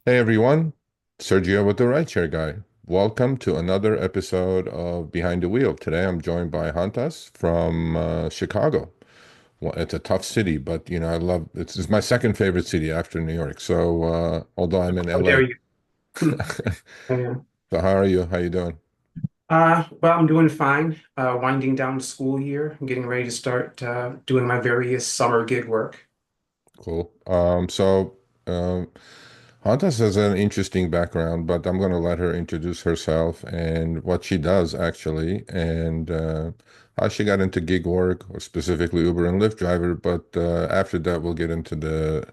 Hey everyone, Sergio with the Rideshare Guy. Welcome to another episode of Behind the Wheel. Today I'm joined by Hontas from Chicago. Well, it's a tough city, but I love it's my second favorite city after New York. So although I'm in How dare LA. you? Yeah. So how are you? How you doing? Well, I'm doing fine. Winding down the school year. I'm getting ready to start doing my various summer gig work. Cool. Hontas has an interesting background, but I'm going to let her introduce herself and what she does actually, and how she got into gig work, or specifically Uber and Lyft driver. But after that, we'll get into the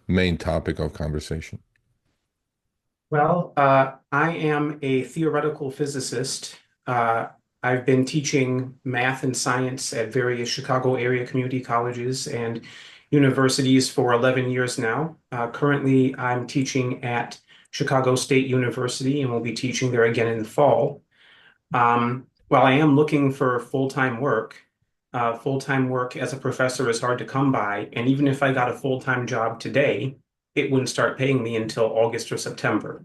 main topic of conversation. Well, I am a theoretical physicist. Uh, I've been teaching math and science at various Chicago area community colleges and universities for 11 years now. Currently, I'm teaching at Chicago State University and will be teaching there again in the fall. While I am looking for full-time work as a professor is hard to come by. And even if I got a full-time job today, it wouldn't start paying me until August or September.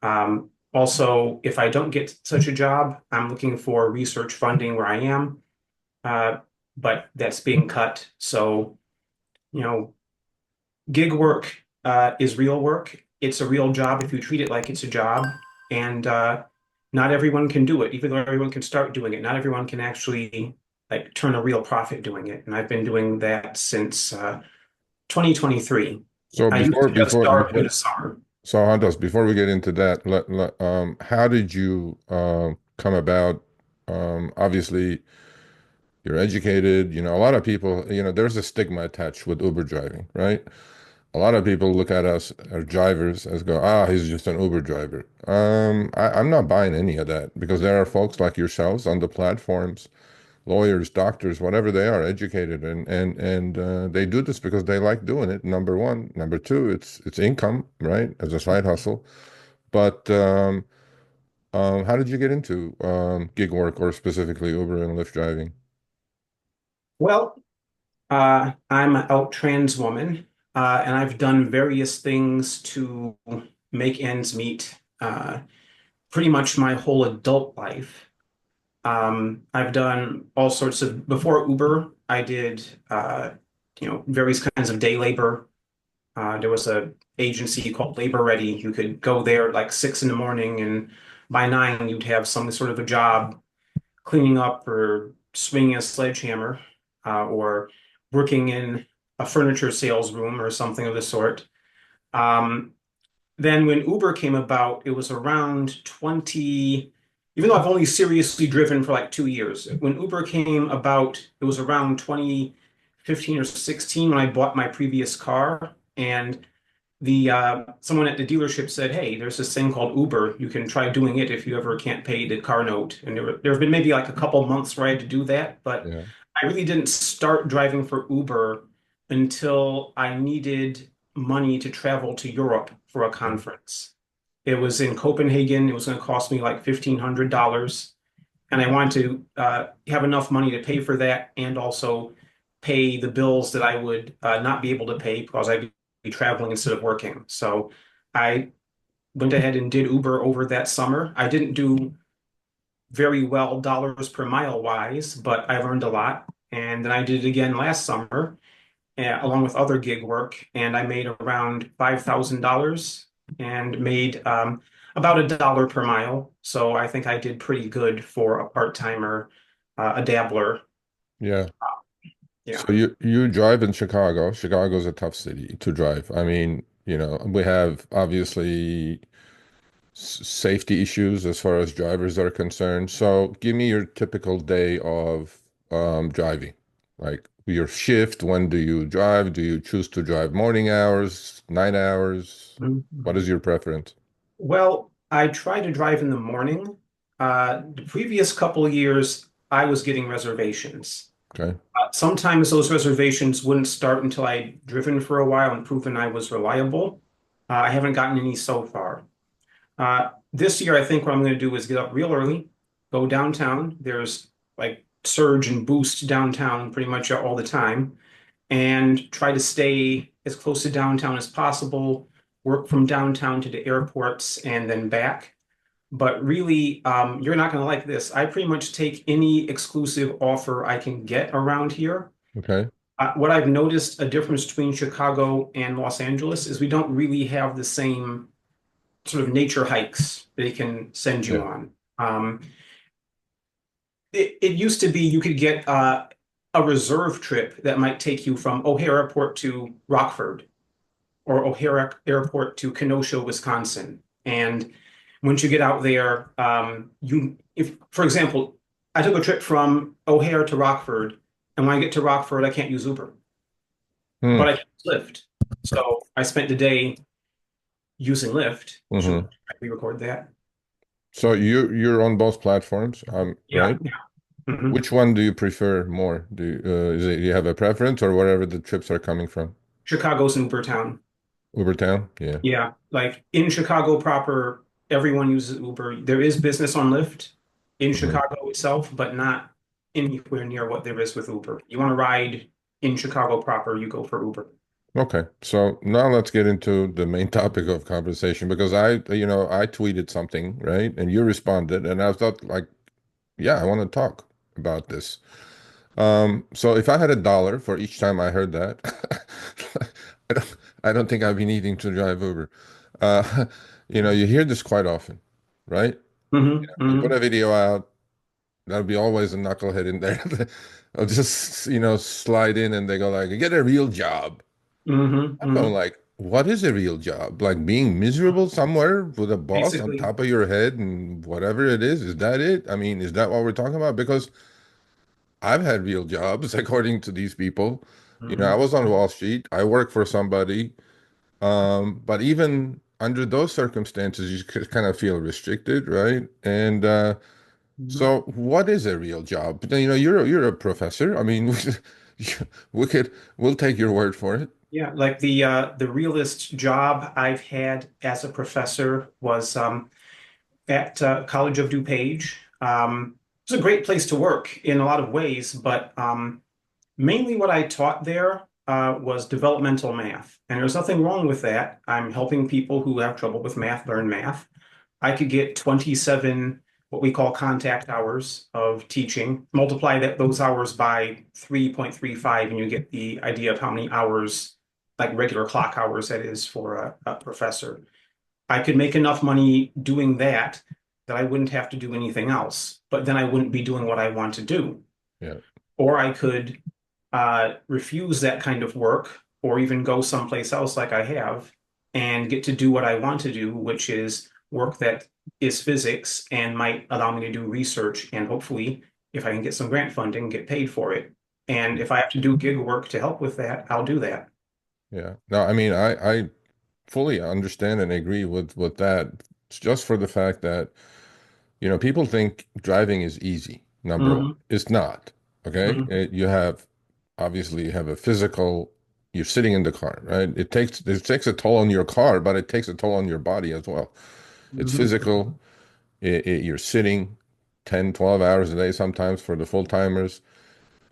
Also, if I don't get such a job, I'm looking for research funding where I am, uh, but that's being cut. So, you know, gig work is real work. It's a real job if you treat it like it's a job. And not everyone can do it, even though everyone can start doing it. Not everyone can actually like turn a real profit doing it. And I've been doing that since 2023. So I used before to just before start in before the summer. so Hontas, before we get into that, how did you come about? Obviously, you're educated. A lot of people. There's a stigma attached with Uber driving, right? A lot of people look at us as drivers as go, he's just an Uber driver. I'm not buying any of that because there are folks like yourselves on the platforms, lawyers, doctors, whatever they are, educated, and they do this because they like doing it. Number one, number two, it's income, right, as a side hustle. But how did you get into gig work or specifically Uber and Lyft driving? Well, I'm an out trans woman, and I've done various things to make ends meet pretty much my whole adult life. I've done all sorts of, before Uber, I did, various kinds of day labor. There was a agency called Labor Ready. You could go there at like 6 in the morning, and by 9, you'd have some sort of a job cleaning up or swinging a sledgehammer, or working in a furniture sales room or something of the sort. Um, then when Uber came about, it was around 20, even though I've only seriously driven for like 2 years. When Uber came about, it was around 2015 or 16 when I bought my previous car. And the someone at the dealership said, "Hey, there's this thing called Uber. You can try doing it if you ever can't pay the car note." And there have been maybe like a couple months where I had to do that, but Yeah. I really didn't start driving for Uber until I needed money to travel to Europe for a conference. It was in Copenhagen. It was going to cost me like $1,500, and I wanted to have enough money to pay for that and also pay the bills that I would not be able to pay because I'd be traveling instead of working. So I went ahead and did Uber over that summer. I didn't do very well dollars per mile wise, but I learned a lot. And then I did it again last summer, along with other gig work, and I made around $5,000 and made about $1 per mile. So I think I did pretty good for a part-timer, a dabbler. Yeah. Yeah. So you drive in Chicago. Chicago's a tough city to drive. I mean, we have obviously safety issues as far as drivers are concerned. So give me your typical day of driving. Like your shift, when do you drive? Do you choose to drive morning hours, night hours? What is Mhm. your preference? Well, I try to drive in the morning. The previous couple of years, I was getting reservations. Okay. Sometimes those reservations wouldn't start until I'd driven for a while and proven I was reliable. I haven't gotten any so far. This year, I think what I'm going to do is get up real early, go downtown. There's like surge and boost downtown pretty much all the time, and try to stay as close to downtown as possible. work from downtown to the airports and then back. But really, you're not going to like this. I pretty much take any exclusive offer I can get around here. Okay. What I've noticed a difference between Chicago and Los Angeles is we don't really have the same sort of nature hikes they can send you Yeah. on. It used to be you could get a reserve trip that might take you from O'Hare Airport to Rockford or O'Hare Airport to Kenosha, Wisconsin. And once you get out there, if, for example, I took a trip from O'Hare to Rockford, and when I get to Rockford, I can't use Uber, Hmm. but I can use Lyft. So I spent the day using Lyft. Should Hmm. we record that? So you're on both platforms, Yeah. right? Yeah. Mhm. Which one do you prefer more? Is it you have a preference or wherever the trips are coming from? Chicago's an Uber town. Ubertown? Yeah. Yeah, like in Chicago proper, everyone uses Uber. There is business on Lyft in Hmm. Chicago itself, but not anywhere near what there is with Uber. You want to ride in Chicago proper, you go for Uber. Okay. So now let's get into the main topic of conversation because I tweeted something, right? And you responded, and I thought like, yeah, I want to talk about this. So if I had $1 for each time I heard that, I don't, I don't think I'd be needing to drive Uber. Uh, you hear this quite often, right? Hmm. You put Hmm. a video out, there'll be always a knucklehead in there. I'll just, slide in and they go like, get a real job. Hmm. I'm going Hmm. like, what is a real job? Like being miserable somewhere with a boss on Basically. top of your head and whatever it is? Is that it? I mean, is that what we're talking about? Because I've had real jobs, according to these people. I Hmm. was on Wall Street. I work for somebody. But even under those circumstances, you kind of feel restricted, right? And Hmm. so, what is a real job? You're a professor. I mean, we could we'll take your word for it. Yeah, like the realest job I've had as a professor was at College of DuPage. It's a great place to work in a lot of ways, but mainly what I taught there was developmental math. And there's nothing wrong with that. I'm helping people who have trouble with math learn math. I could get 27 what we call contact hours of teaching. Multiply those hours by 3.35, and you get the idea of how many hours, like regular clock hours, that is for a professor. I could make enough money doing that that I wouldn't have to do anything else, but then I wouldn't be doing what I want to do. Yeah, Or I could refuse that kind of work or even go someplace else like I have and get to do what I want to do, which is work that is physics and might allow me to do research and hopefully, if I can get some grant funding, get paid for it. And if I have to do gig work to help with that, I'll do that. yeah. No, I mean, I fully understand and agree with that. It's just for the fact that people think driving is easy. Number one, Hmm. it's not. Okay, Hmm. you have a physical. You're sitting in the car, right? It takes a toll on your car, but it takes a toll on your body as well. It's Hmm. physical. You're sitting 10, 12 hours a day sometimes for the full timers.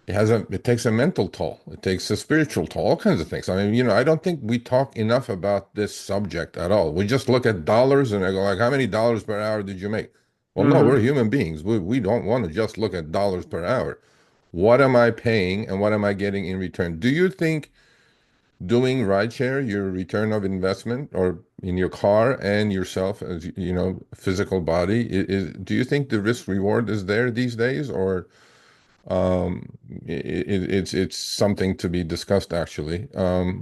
It takes a mental toll. It takes a spiritual toll, all kinds of things. I mean, I don't think we talk enough about this subject at all. We just look at dollars and I go like, how many dollars per hour did you make? Well, no, we're Hmm. human beings. We don't want to just look at dollars per hour. What am I paying and what am I getting in return? Do you think doing rideshare, your return of investment or in your car and yourself as physical body, do you think the risk reward is there these days or it's something to be discussed actually.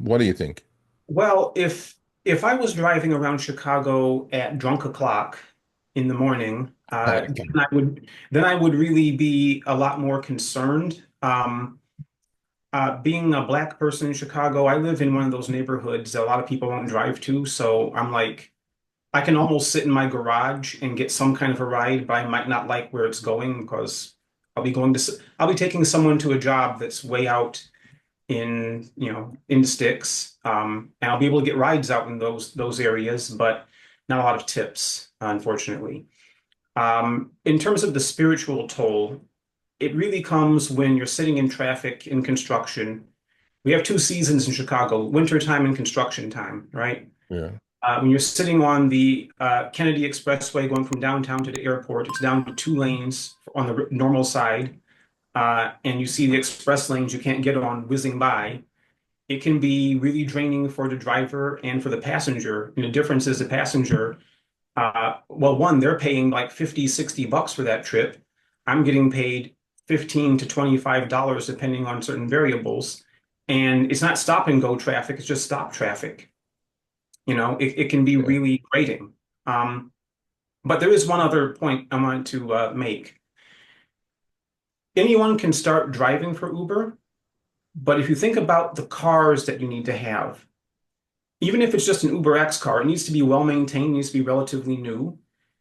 What do you think? Well, if I was driving around Chicago at drunk o'clock in the morning, then I would really be a lot more concerned. Being a black person in Chicago, I live in one of those neighborhoods that a lot of people don't drive to, so I'm like, I can almost sit in my garage and get some kind of a ride, but I might not like where it's going because I'll be taking someone to a job that's way out in sticks, and I'll be able to get rides out in those areas, but not a lot of tips, unfortunately. In terms of the spiritual toll, it really comes when you're sitting in traffic in construction. We have two seasons in Chicago, winter time and construction time, right? Yeah. When you're sitting on the Kennedy Expressway going from downtown to the airport, it's down to two lanes on the normal side, and you see the express lanes you can't get on whizzing by. It can be really draining for the driver and for the passenger. And the difference is the passenger, well, one, they're paying like 50, $60 for that trip. I'm getting paid 15 to $25 depending on certain variables. And it's not stop and go traffic, it's just stop traffic. It can be Yeah, really grating. Um, but there is one other point I wanted to make. Anyone can start driving for Uber, but if you think about the cars that you need to have, even if it's just an Uber X car, it needs to be well maintained, needs to be relatively new.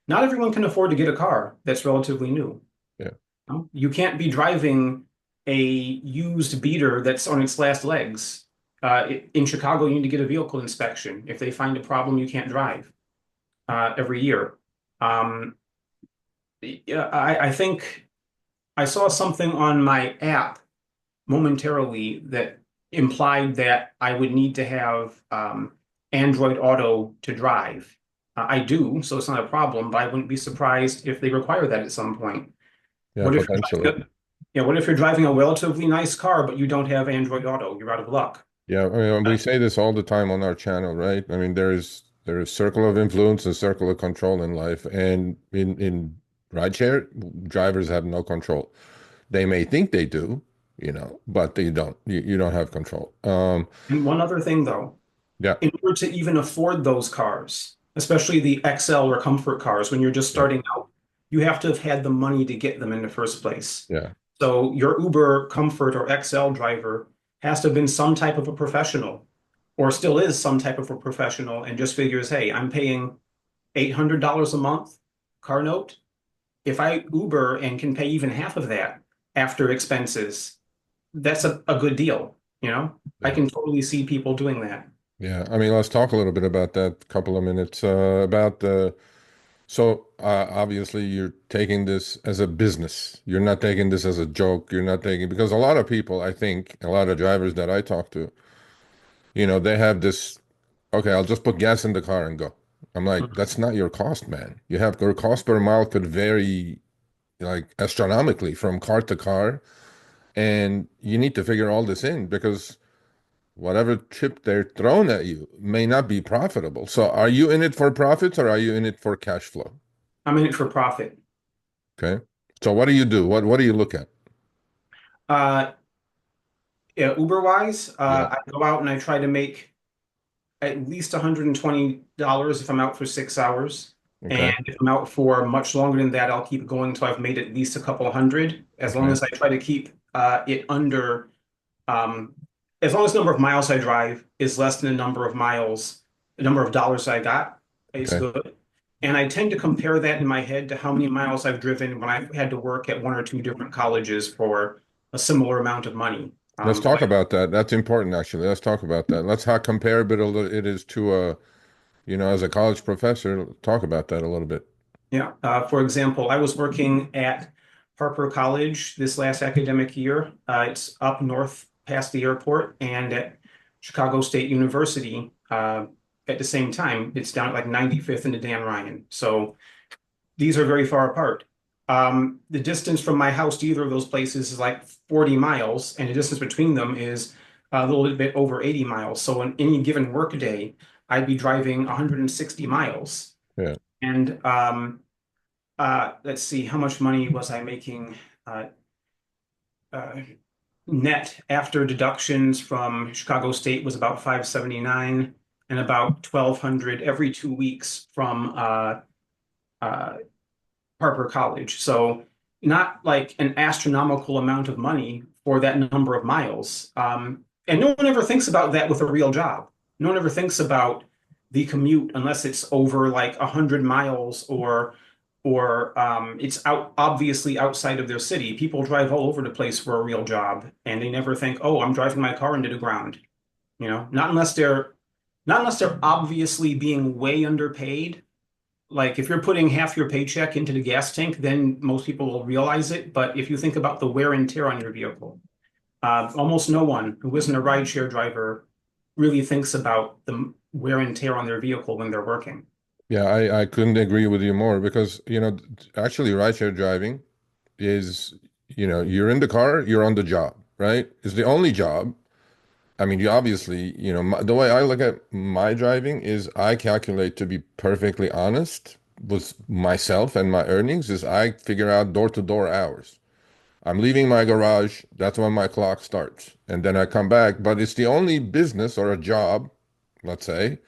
Not everyone can afford to get a car that's relatively new. yeah, You can't be driving a used beater that's on its last legs. In Chicago, you need to get a vehicle inspection. If they find a problem, you can't drive every year. Um, yeah, I think I saw something on my app momentarily that implied that I would need to have Android Auto to drive. I do, so it's not a problem, but I wouldn't be surprised if they require that at some point. yeah, What if potentially. what if you're driving a relatively nice car, but you don't have Android Auto? You're out of luck. Yeah, I mean, we say this all the time on our channel, right? I mean, there is circle of influence and circle of control in life, and in rideshare, drivers have no control. They may think they do, but they don't. You don't have control. And one other thing, though, Yeah, in order to even afford those cars, especially the XL or comfort cars, when you're just yeah, starting out, you have to have had the money to get them in the first place. yeah, So your Uber Comfort or XL driver has to have been some type of a professional, or still is some type of a professional, and just figures, hey, I'm paying $800 a month car note. If I Uber and can pay even half of that after expenses, that's a good deal, you know? I yeah. can totally see people doing that. Yeah, I mean, let's talk a little bit about that. Couple of minutes about the. So obviously, you're taking this as a business. You're not taking this as a joke. You're not taking because a lot of people, I think, a lot of drivers that I talk to, they have this. Okay, I'll just put gas in the car and go. I'm like, that's not your cost, man. Your cost per mile could vary like astronomically from car to car, and you need to figure all this in because whatever chip they're throwing at you may not be profitable. So are you in it for profits or are you in it for cash flow? I'm in it for profit. Okay. So what do you do? What do you look at? Uh, yeah, Uber wise, Yeah. I go out and I try to make at least $120 if I'm out for 6 hours. And Okay. if I'm out for much longer than that, I'll keep going until I've made at least a couple hundred, as long Okay. as I try to keep it under, um, as long as the number of miles I drive is less than the number of miles, the number of dollars I got is Okay. good. And I tend to compare that in my head to how many miles I've driven when I've had to work at one or two different colleges for a similar amount of money. Let's talk about that. That's important, actually. Let's talk about that. Let's how comparable it is to as a college professor. Talk about that a little bit. Yeah. For example, I was working at Harper College this last academic year. It's up north past the airport, and at Chicago State University at the same time. It's down at like 95th and the Dan Ryan. So these are very far apart. The distance from my house to either of those places is like 40 miles, and the distance between them is a little bit over 80 miles. So in any given workday, I'd be driving 160 miles. Yeah. And let's see, how much money was I making uh, uh, net after deductions from Chicago State was about 579 and about 1,200 every 2 weeks from uh, Harper College. So not like an astronomical amount of money for that number of miles. And no one ever thinks about that with a real job. No one ever thinks about the commute unless it's over like 100 miles or it's out obviously outside of their city. People drive all over the place for a real job, and they never think, "Oh, I'm driving my car into the ground." Not unless they're obviously being way underpaid. Like if you're putting half your paycheck into the gas tank, then most people will realize it. But if you think about the wear and tear on your vehicle, almost no one who isn't a rideshare driver really thinks about wear and tear on their vehicle when they're working. Yeah, I couldn't agree with you more because, actually rideshare driving is, you're in the car, you're on the job, right? It's the only job. I mean, you obviously, the way I look at my driving is I calculate, to be perfectly honest with myself and my earnings, is I figure out door to door hours. I'm leaving my garage, that's when my clock starts. And then I come back, but it's the only business or a job, let's say,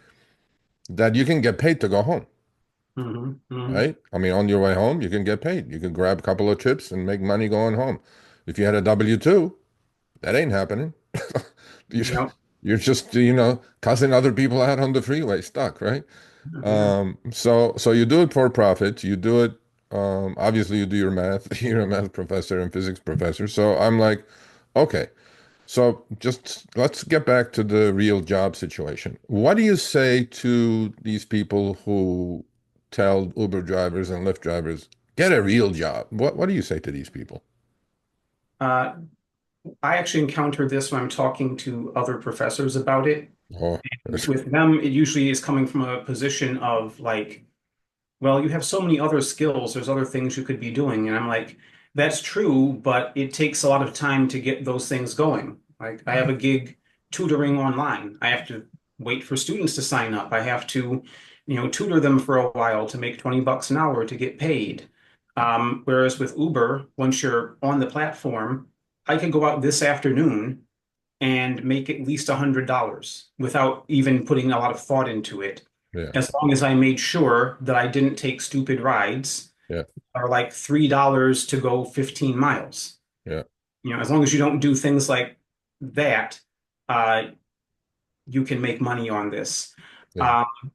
that you can get paid to go home, Hmm. Hmm. right? I mean, on your way home, you can get paid. You can grab a couple of chips and make money going home. If you had a W-2, that ain't happening. You, Yep. you're just, cussing other people out on the freeway, stuck, right? Yeah. So you do it for profit. You do it, obviously you do your math. You're a math professor and physics professor. So I'm like, okay, so just let's get back to the real job situation. What do you say to these people who tell Uber drivers and Lyft drivers, get a real job? What do you say to these people? Uh, I actually encounter this when I'm talking to other professors about it. Oh, With them, it usually is coming from a position of like, well, you have so many other skills, there's other things you could be doing. And I'm like, that's true, but it takes a lot of time to get those things going. Like, I have a gig tutoring online. I have to wait for students to sign up. I have to, tutor them for a while to make 20 bucks an hour to get paid. Whereas with Uber, once you're on the platform, I could go out this afternoon and make at least $100 without even putting a lot of thought into it, yeah, as long as I made sure that I didn't take stupid rides yeah, or like $3 to go 15 miles. yeah, As long as you don't do things like that, uh, you can make money on this. yeah. Um,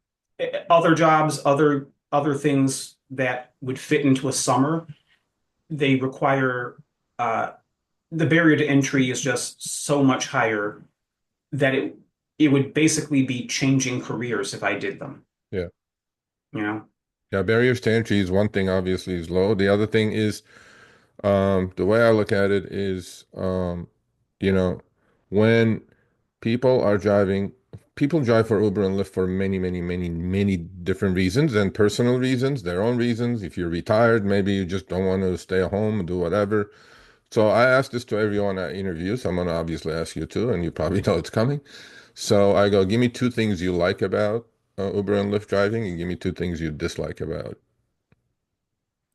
Other jobs, other things that would fit into a summer, they require uh, the barrier to entry is just so much higher that it would basically be changing careers if I did them, Yeah. you know? Yeah, barriers to entry is one thing, obviously, is low. The other thing is, the way I look at it is, you know, when people are driving, people drive for Uber and Lyft for many, many, many, many different reasons and personal reasons, their own reasons. If you're retired, maybe you just don't want to stay at home and do whatever. So I ask this to everyone I interview. So I'm going to obviously ask you too, and you probably know it's coming. So I go, give me two things you like about Uber and Lyft driving, and give me two things you dislike about.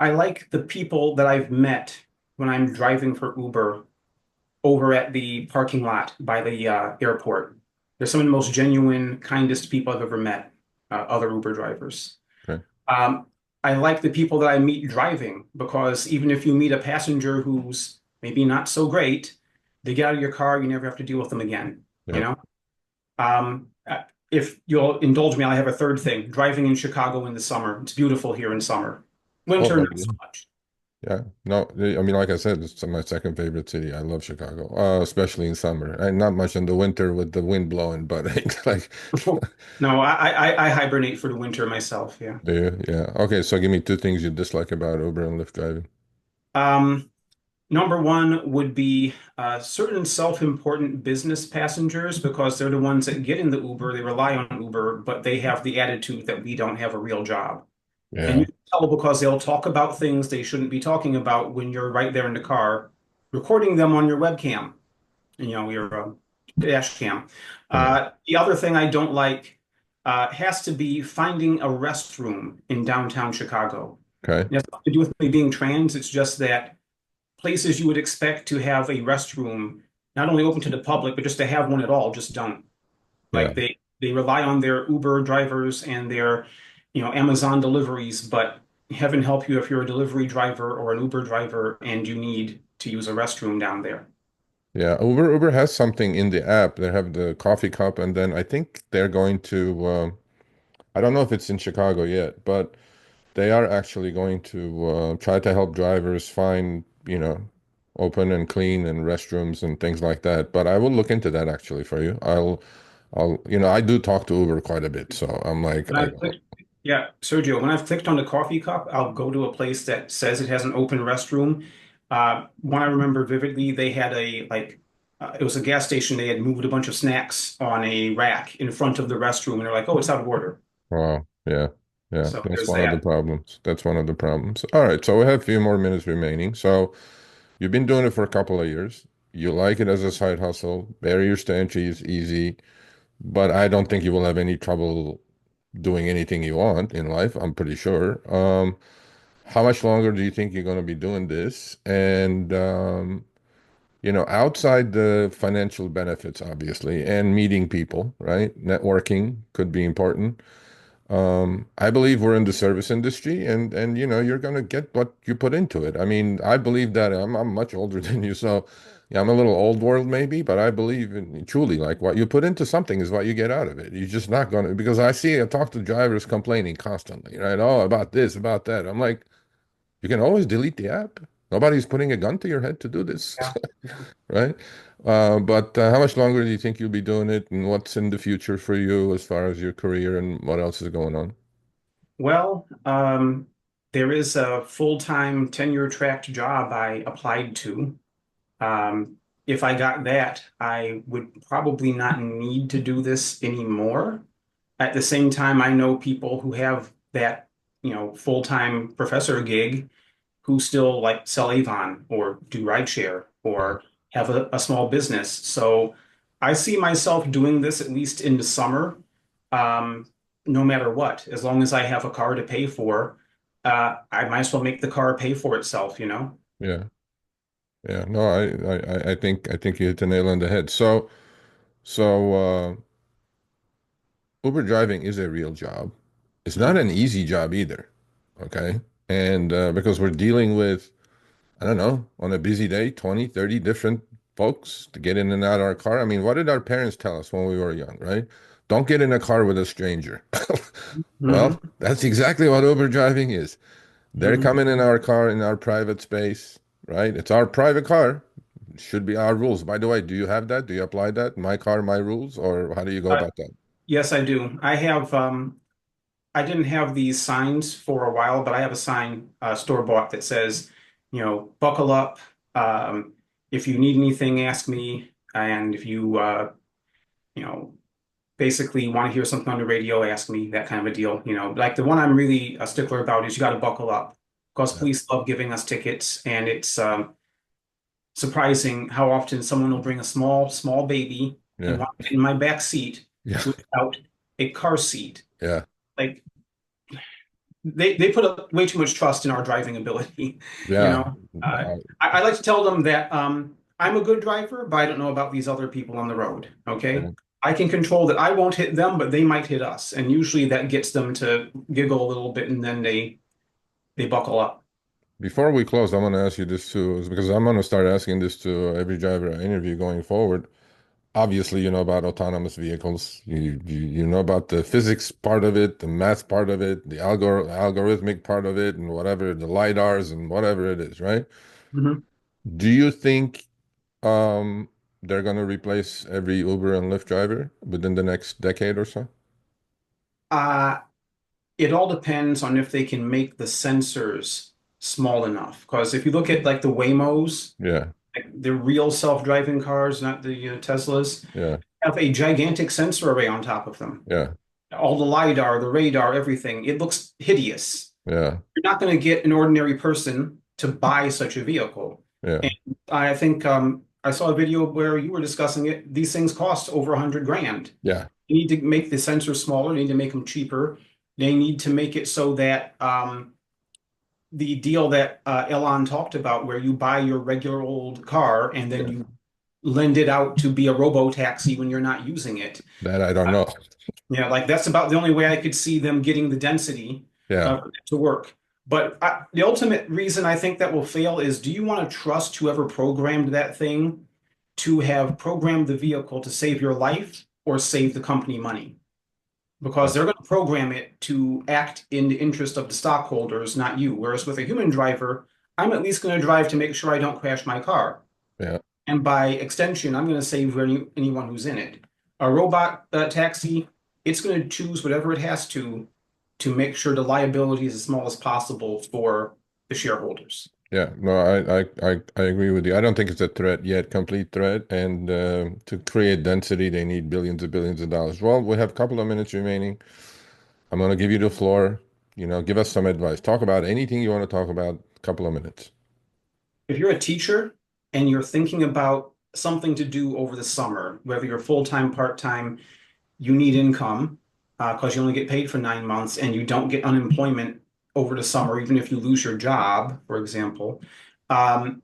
I like the people that I've met when I'm driving for Uber over at the parking lot by the airport. They're some of the most genuine, kindest people I've ever met, other Uber drivers. Okay. Um, I like the people that I meet driving because even if you meet a passenger who's maybe not so great, they get out of your car, you never have to deal with them again, you Yep. know? If you'll indulge me, I have a third thing. Driving in Chicago in the summer. It's beautiful here in summer. Oh, Winter, not yeah. so much. Yeah. No, I mean, like I said, it's my second favorite city. I love Chicago, especially in summer. And not much in the winter with the wind blowing, but like, No, I hibernate for the winter myself, yeah. do you? Yeah. Okay, so give me two things you dislike about Uber and Lyft driving. Um, Number one would be certain self-important business passengers because they're the ones that get in the Uber, they rely on Uber, but they have the attitude that we don't have a real job. And Yeah. you can tell because they'll talk about things they shouldn't be talking about when you're right there in the car, recording them on your webcam, your dash cam. Yeah. The other thing I don't like has to be finding a restroom in downtown Chicago. Okay. It has nothing to do with me being trans. It's just that places you would expect to have a restroom not only open to the public, but just to have one at all, just don't. Yeah. Like they rely on their Uber drivers and their, Amazon deliveries, but heaven help you if you're a delivery driver or an Uber driver and you need to use a restroom down there. Yeah. Uber has something in the app. They have the coffee cup, and then I think they're going to, I don't know if it's in Chicago yet, but they are actually going to try to help drivers find, open and clean and restrooms and things like that. But I will look into that actually for you. I do talk to Uber quite a bit, so I'm like, When I've clicked, yeah, Sergio, when I've clicked on the coffee cup, I'll go to a place that says it has an open restroom. One I remember vividly, they had it was a gas station. They had moved a bunch of snacks on a rack in front of the restroom, and they're like, "Oh, it's out of order." Wow. Yeah. Yeah. So That's there's one of the that. problems. That's one of the problems. All right. So we have a few more minutes remaining. So you've been doing it for a couple of years. You like it as a side hustle. Barriers to entry is easy, but I don't think you will have any trouble doing anything you want in life. I'm pretty sure. How much longer do you think you're going to be doing this? And outside the financial benefits, obviously, and meeting people, right? Networking could be important. I believe we're in the service industry, and you're gonna get what you put into it. I mean, I believe that I'm much older than you, so yeah, I'm a little old world maybe, but I believe in truly like what you put into something is what you get out of it. You're just not gonna because I talk to drivers complaining constantly, right? Oh, about this, about that. I'm like, you can always delete the app. Nobody's putting a gun to your head to do this, Yeah. Yeah. right? But how much longer do you think you'll be doing it, and what's in the future for you as far as your career and what else is going on? Well, there is a full-time tenure tracked job I applied to. If I got that, I would probably not need to do this anymore. At the same time, I know people who have that, full-time professor gig who still like sell Avon or do rideshare Yeah. or have a small business. So I see myself doing this at least in the summer, um, no matter what. As long as I have a car to pay for, I might as well make the car pay for itself, you know? Yeah. Yeah, no, I think you hit the nail on the head. So Uber driving is a real job. It's not an easy job either. Okay. And because we're dealing with, I don't know, on a busy day, 20, 30 different folks to get in and out of our car. I mean, what did our parents tell us when we were young, right? Don't get in a car with a stranger. Well, Hmm. that's exactly what Uber driving is. They're Hmm. coming in our car in our private space, right? It's our private car. Should be our rules. By the way, do you have that? Do you apply that? My car, my rules, or how do you go Uh, about that? yes, I do. I didn't have these signs for a while, but I have a sign store bought that says, buckle up. Um, if you need anything, ask me. And if you, you know, basically want to hear something on the radio, ask me, that kind of a deal. Like the one I'm really a stickler about is you got to buckle up because Yeah, police love giving us tickets. And it's surprising how often someone will bring a small baby and yeah, want it in my back seat yeah, without a car seat. yeah, Like they put up way too much trust in our driving ability. You yeah. know, I like to tell them that I'm a good driver, but I don't know about these other people on the road. Okay, Yeah. I can control that. I won't hit them, but they might hit us, and usually that gets them to giggle a little bit, and then they buckle up. Before we close, I want to ask you this too, is because I'm going to start asking this to every driver I interview going forward. Obviously, you know about autonomous vehicles. You know about the physics part of it, the math part of it, the algorithmic part of it, and whatever the lidars and whatever it is, right? Mhm. Do you think they're going to replace every Uber and Lyft driver within the next decade or so? Uh, it all depends on if they can make the sensors small enough. Because if you look at like the Waymos, Yeah, like the real self-driving cars, not the Teslas, yeah, have a gigantic sensor array on top of them. yeah, All the LiDAR, the radar, everything. It looks hideous. yeah, You're not going to get an ordinary person to buy such a vehicle. yeah, And I think I saw a video where you were discussing it. These things cost over 100 grand. yeah, You need to make the sensors smaller. You need to make them cheaper. They need to make it so that the deal that Elon talked about, where you buy your regular old car and then yeah. you lend it out to be a robo taxi when you're not using it. That I don't Uh, know. Yeah, like that's about the only way I could see them getting the density Yeah, to work. But the ultimate reason I think that will fail is, do you want to trust whoever programmed that thing to have programmed the vehicle to save your life or save the company money? Because yeah, they're going to program it to act in the interest of the stockholders, not you. Whereas with a human driver, I'm at least going to drive to make sure I don't crash my car. yeah. And by extension, I'm going to save anyone who's in it. A robot taxi, it's going to choose whatever it has to make sure the liability is as small as possible for the shareholders. Yeah, no, I agree with you. I don't think it's a threat yet, complete threat. And to create density, they need billions of dollars. Well, we have a couple of minutes remaining. I'm going to give you the floor. Give us some advice. Talk about anything you want to talk about. A couple of minutes. If you're a teacher and you're thinking about something to do over the summer, whether you're full-time, part-time, you need income because you only get paid for 9 months and you don't get unemployment over the summer, even if you lose your job, for example. Um,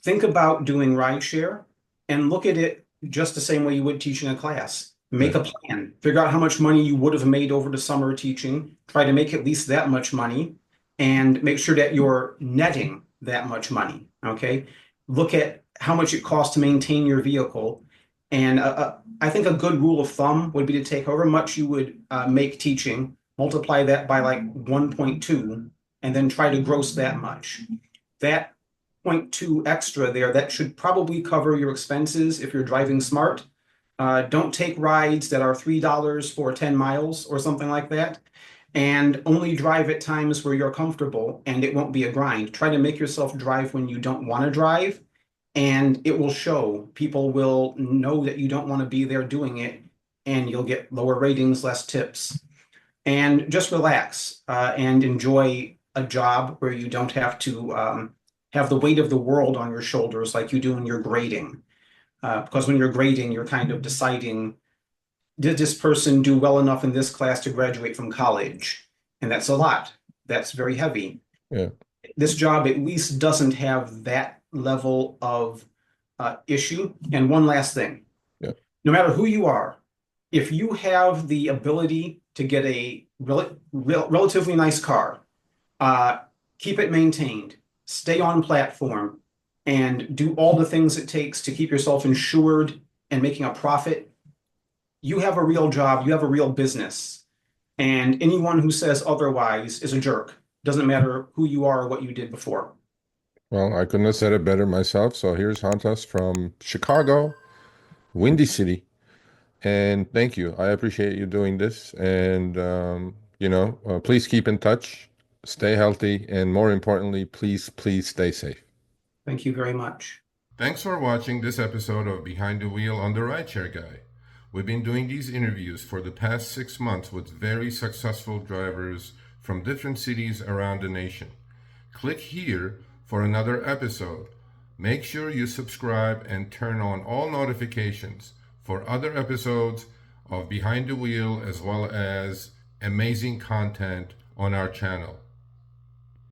think about doing rideshare and look at it just the same way you would teaching a class. Make Right. a plan, figure out how much money you would have made over the summer teaching, try to make at least that much money, and make sure that you're netting that much money. Okay. Look at how much it costs to maintain your vehicle. And I think a good rule of thumb would be to take however much you would make teaching, multiply that by like 1.2, and then try to gross that much. That zero point 0.2 extra there, that should probably cover your expenses if you're driving smart. Don't take rides that are $3 for 10 miles or something like that. And only drive at times where you're comfortable and it won't be a grind. Try to make yourself drive when you don't want to drive, and it will show. People will know that you don't want to be there doing it, and you'll get lower ratings, less tips. And just relax and enjoy a job where you don't have to have the weight of the world on your shoulders like you do when you're grading. Because when you're grading, you're kind of deciding, did this person do well enough in this class to graduate from college? And that's a lot. That's very heavy. Yeah. This job at least doesn't have that level of issue. And one last thing, Yeah. no matter who you are, if you have the ability to get a relatively nice car, uh, keep it maintained, stay on platform, and do all the things it takes to keep yourself insured and making a profit, you have a real job, you have a real business. And anyone who says otherwise is a jerk. Doesn't matter who you are or what you did before. Well, I couldn't have said it better myself. So here's Hontas from Chicago, Windy City. And thank you. I appreciate you doing this. And, please keep in touch, stay healthy, and more importantly, please stay safe. Thank you very much. Thanks for watching this episode of Behind the Wheel on the Rideshare Guy. We've been doing these interviews for the past 6 months with very successful drivers from different cities around the nation. Click here for another episode. Make sure you subscribe and turn on all notifications for other episodes of Behind the Wheel as well as amazing content on our channel.